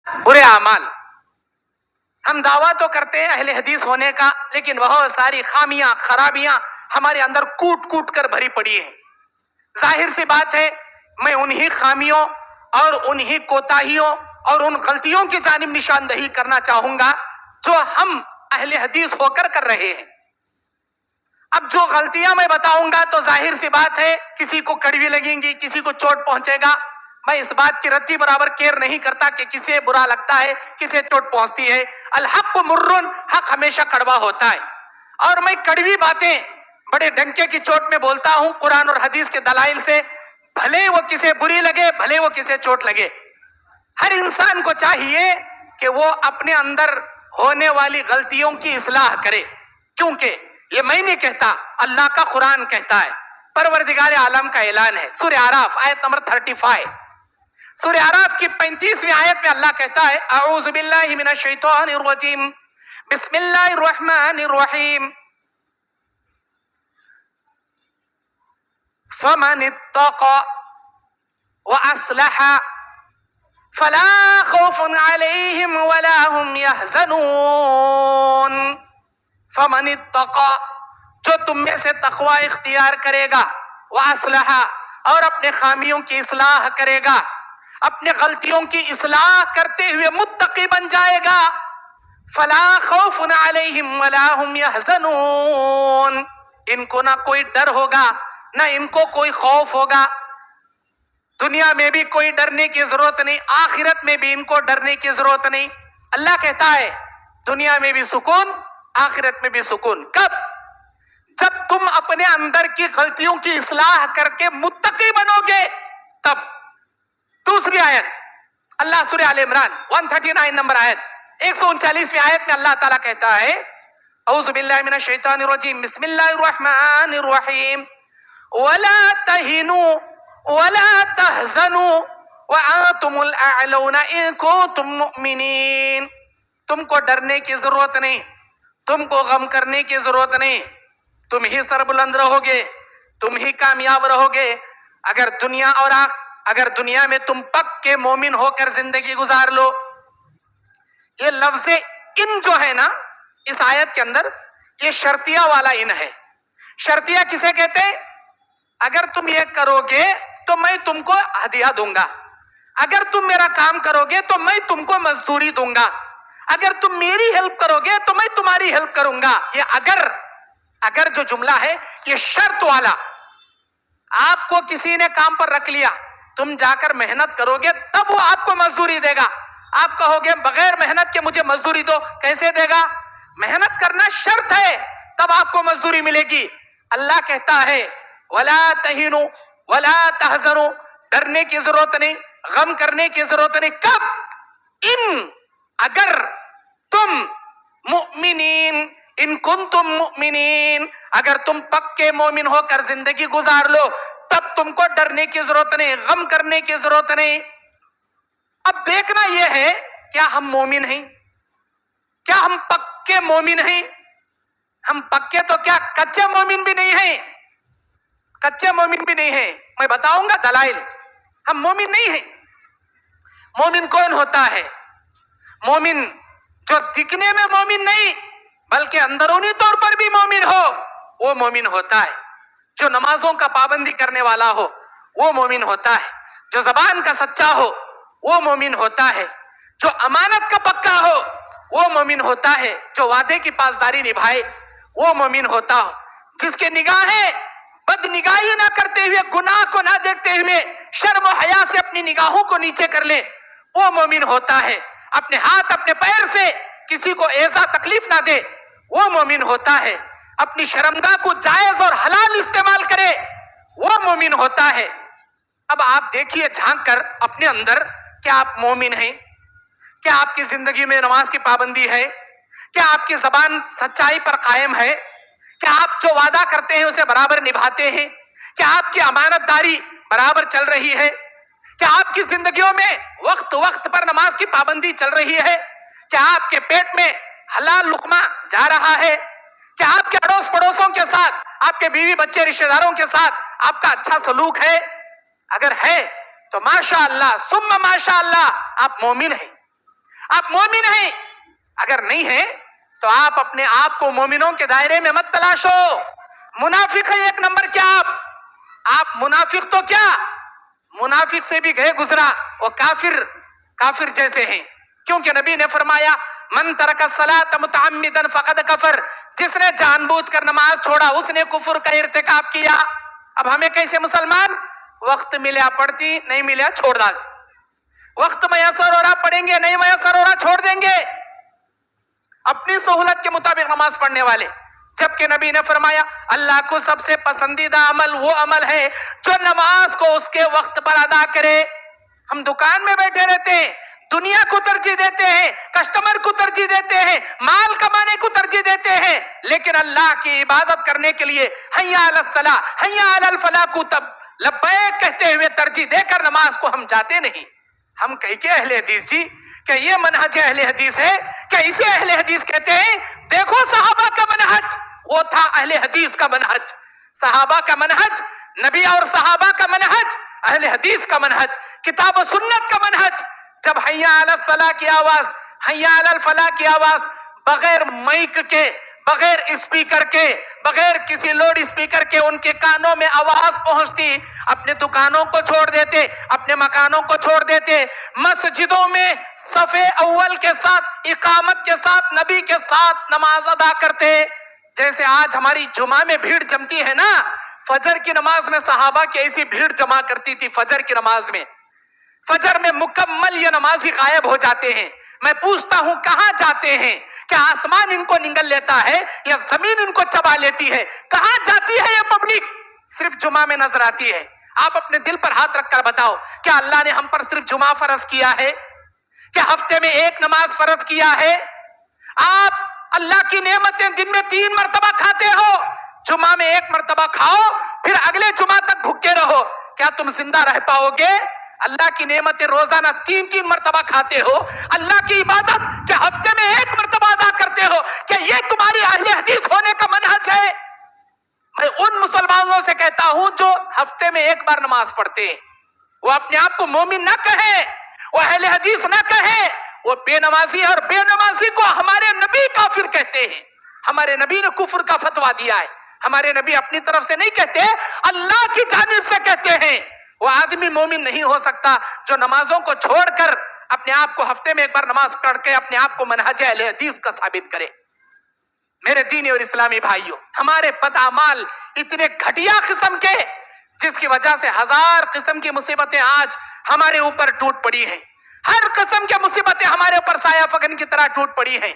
برے اعمال. ہم دعویٰ تو کرتے ہیں اہل حدیث ہونے کا، لیکن بہت ساری خامیاں خرابیاں ہمارے اندر کوٹ کوٹ کر بھری پڑی ہیں. ظاہر سی بات ہے میں انہی خامیوں اور انہی کوتاہیوں اور ان غلطیوں کی جانب نشاندہی کرنا چاہوں گا جو ہم اہل حدیث ہو کر رہے ہیں. اب جو غلطیاں میں بتاؤں گا تو ظاہر سی بات ہے کسی کو کڑوی لگیں گی، کسی کو چوٹ پہنچے گا. میں اس بات کی رتی برابر کیئر نہیں کرتا کہ کسے برا لگتا ہے، کسے چوٹ پہنچتی ہے. الحق مرن، حق ہمیشہ کڑوا ہوتا ہے. اور میں کڑوی باتیں بڑے ڈنکے کی چوٹ میں بولتا ہوں قرآن اور حدیث کے دلائل سے، بھلے وہ کسے بری لگے، بھلے وہ کسے چوٹ لگے. ہر انسان کو چاہیے کہ وہ اپنے اندر ہونے والی غلطیوں کی اصلاح کرے، کیونکہ یہ میں نہیں کہتا، اللہ کا قرآن کہتا ہے، پروردگار عالم کا اعلان ہے. سورہ اعراف آیت نمبر 35، سورہ اعراف کی 35ویں آیت میں اللہ کہتا ہے اعوذ باللہ من الشیطان الرجیم بسم اللہ الرحمن الرحیم فمن اتقى واصلح فلا خوف عليهم ولا هم يحزنون. فمن اتقى، جو تم میں سے تقوی اختیار کرے گا، واصلح، اور اپنے خامیوں کی اصلاح کرے گا، اپنے غلطیوں کی اصلاح کرتے ہوئے متقی بن جائے گا، فلا خوف علیہم ولا هم يحزنون، ان کو نہ کوئی ڈر ہوگا نہ ان کو کوئی خوف ہوگا. دنیا میں بھی کوئی ڈرنے کی ضرورت نہیں، آخرت میں بھی ان کو ڈرنے کی ضرورت نہیں. اللہ کہتا ہے دنیا میں بھی سکون، آخرت میں بھی سکون. کب؟ جب تم اپنے اندر کی غلطیوں کی اصلاح کر کے متقی بنو گے تب. دوسری آیت اللہ سورہ آل عمران 139 نمبر آیت 139ویں آیت میں اللہ تعالیٰ کہتا ہے اعوذ باللہ من الشیطان الرجیم بسم اللہ الرحمن الرحیم ولا تہنوا ولا تحزنوا وانتم الاعلون ان کنتم مؤمنین. تم کو ڈرنے کی ضرورت نہیں، تم کو غم کرنے کی ضرورت نہیں، تم ہی سربلند رہو گے، تم ہی کامیاب رہو گے اگر دنیا میں تم پکے مومن ہو کر زندگی گزار لو. یہ لفظ ان جو ہے نا اس آیت کے اندر، یہ شرطیہ والا ان ہے. شرطیہ کسے کہتے ہیں؟ اگر تم یہ کرو گے تو میں تم کو ہدیہ دوں گا، اگر تم میرا کام کرو گے تو میں تم کو مزدوری دوں گا، اگر تم میری ہیلپ کرو گے تو میں تمہاری ہیلپ کروں گا. یہ اگر جو جملہ ہے یہ شرط والا. آپ کو کسی نے کام پر رکھ لیا، تم جا کر محنت کرو گے تب وہ آپ کو مزدوری دے گا. آپ کہو گے بغیر محنت کے مجھے مزدوری دو، کیسے دے گا؟ محنت کرنا شرط ہے تب آپ کو مزدوری ملے گی. اللہ کہتا ہے ولا تہنوا ولا تحزنوا، ڈرنے کی ضرورت نہیں، غم کرنے کی ضرورت نہیں. کب؟ اگر تم مؤمنین، ان کنتم مؤمنین، اگر تم پکے مومن ہو کر زندگی گزار لو تب تم کو ڈرنے کی ضرورت نہیں، غم کرنے کی ضرورت نہیں. اب دیکھنا یہ ہے کیا ہم مومن ہیں؟ کیا ہم پکے مومن ہیں؟ ہم پکے تو کیا کچے مومن بھی نہیں ہیں، کچے مومن بھی نہیں ہیں. میں بتاؤں گا دلائل. ہم مومن نہیں ہیں. مومن کون ہوتا ہے؟ مومن جو دکھنے میں مومن نہیں بلکہ اندرونی طور پر بھی مومن ہو وہ مومن ہوتا ہے. جو نمازوں کا پابندی کرنے والا ہو وہ مومن ہوتا ہے. جو زبان کا سچا ہو وہ مومن ہوتا ہے. جو امانت کا پکا ہو وہ مومن ہوتا ہے. جو وعدے کی پاسداری نبھائے وہ مومن ہوتا ہو. جس کے نگاہیں بد نگاہی نہ کرتے ہوئے، گناہ کو نہ دیکھتے ہوئے شرم و حیا سے اپنی نگاہوں کو نیچے کر لے وہ مومن ہوتا ہے. اپنے ہاتھ اپنے پیر سے کسی کو ایذا تکلیف نہ دے وہ مومن ہوتا ہے. اپنی شرمگاہ کو جائز اور حلال استعمال کرے وہ مومن ہوتا ہے. اب آپ دیکھیے جھانک کر اپنے اندر، کیا آپ مومن ہیں؟ کیا آپ کی زندگی میں نماز کی پابندی ہے؟ کیا آپ کی زبان سچائی پر قائم ہے؟ کیا آپ جو وعدہ کرتے ہیں اسے برابر نبھاتے ہیں؟ کیا آپ کی امانت داری برابر چل رہی ہے؟ کیا آپ کی زندگیوں میں وقت وقت پر نماز کی پابندی چل رہی ہے؟ کیا آپ کے پیٹ میں حلال لقمہ جا رہا ہے؟ کیا آپ کے اڑوس پڑوسوں کے ساتھ، آپ کے بیوی بچے رشتہ داروں کے ساتھ آپ کا اچھا سلوک ہے؟ اگر ہے تو ماشاء اللہ ثم ماشاء اللہ آپ مومن ہیں. آپ مومن ہیں؟ اگر نہیں ہیں تو آپ اپنے آپ کو مومنوں کے دائرے میں مت تلاشو. منافق ہے ایک نمبر. کیا آپ منافق تو کیا، منافق سے بھی گئے گزرا، وہ کافر جیسے ہیں. کیونکہ نبی نے فرمایا من ترک الصلاۃ متعمدا فقد کفر، جس نے جان بوجھ کر نماز چھوڑا اس نے کفر کا ارتکاب کیا. اب ہمیں کیسے مسلمان، وقت ملیا پڑھتی، نہیں ملیا چھوڑ ڈالتی. وقت میسر ہو رہا پڑھیں گے، نہیں میسر ہو رہا چھوڑ دیں گے. اپنی سہولت کے مطابق نماز پڑھنے والے. جبکہ نبی نے فرمایا اللہ کو سب سے پسندیدہ عمل وہ عمل ہے جو نماز کو اس کے وقت پر ادا کرے. ہم دکان میں بیٹھے رہتے ہیں، دنیا کو ترجیح دیتے ہیں، کسٹمر کو ترجیح دیتے ہیں، مال کمانے کو ترجیح دیتے ہیں، لیکن اللہ کی عبادت کرنے کے لیے حیا علی الصلاۃ حیا علی الفلاح کو تب لبیک کہتے ہوئے ترجیح دے کر نماز کو ہم جاتے نہیں. ہم کہیں کہ اہل حدیث جی، کہ یہ منہج اہل حدیث ہے، کہ اسے اہل حدیث کہتے ہیں. دیکھو صحابہ کا منہج وہ تھا اہل حدیث کا منہج. صحابہ کا منہج، نبی اور صحابہ کا منہج، اہل حدیث کا منہج، کتاب و سنت کا منہج. جب حیا علی الصلاح کی آواز، حیا علی الفلاح کی آواز بغیر مائک کے، بغیر اسپیکر کے، بغیر کسی لوڈ اسپیکر کے ان کے کانوں میں آواز پہنچتی، اپنے دکانوں کو چھوڑ دیتے، اپنے مکانوں کو چھوڑ دیتے، مسجدوں میں صف اول کے ساتھ، اقامت کے ساتھ، نبی کے ساتھ نماز ادا کرتے. جیسے آج ہماری جمعہ میں بھیڑ جمتی ہے نا، فجر کی نماز میں صحابہ کی ایسی بھیڑ جمع کرتی تھی. فجر کی نماز میں، فجر میں مکمل یہ نمازی غائب ہو جاتے ہیں. میں پوچھتا ہوں کہاں جاتے ہیں؟ کیا آسمان ان کو نگل لیتا ہے یا زمین ان کو چبا لیتی ہے؟ کہاں جاتی ہے یہ پبلک؟ صرف جمعہ میں نظر آتی ہے. آپ اپنے دل پر ہاتھ رکھ کر بتاؤ، کیا اللہ نے ہم پر صرف جمعہ فرض کیا ہے؟ کیا ہفتے میں ایک نماز فرض کیا ہے؟ آپ اللہ کی نعمتیں دن میں 3 مرتبہ کھاتے ہو، جمعہ میں 1 مرتبہ کھاؤ، پھر اگلے جمعہ تک بھوکے رہو. کیا تم زندہ رہ پاؤ گے؟ اللہ کی نعمتیں روزانہ 3 مرتبہ کھاتے ہو، اللہ کی عبادت کہ ہفتے میں 1 مرتبہ ادا کرتے ہو. کہ یہ تمہاری اہل حدیث ہونے کا منہج ہے؟ میں ان مسلمانوں سے کہتا ہوں جو ہفتے میں 1 بار نماز پڑھتے ہیں، وہ اپنے آپ کو مومن نہ کہیں، وہ اہل حدیث نہ کہیں، وہ بے نمازی ہے. اور بے نمازی کو ہمارے نبی کافر کہتے ہیں. ہمارے نبی نے کفر کا فتویٰ دیا ہے. ہمارے نبی اپنی طرف سے نہیں کہتے، اللہ کی جانب سے کہتے ہیں. وہ آدمی مومن نہیں ہو سکتا جو نمازوں کو چھوڑ کر اپنے آپ کو ہفتے میں 1 بار نماز پڑھ کے اپنے آپ کو منہج اہل حدیث کا ثابت کرے. میرے دینی اور اسلامی بھائیوں، ہمارے بدعمال اتنے گھٹیا قسم کے، جس کی وجہ سے 1000 قسم کی مصیبتیں آج ہمارے اوپر ٹوٹ پڑی ہیں. ہر قسم کی مصیبتیں ہمارے اوپر سایہ فگن کی طرح ٹوٹ پڑی ہیں.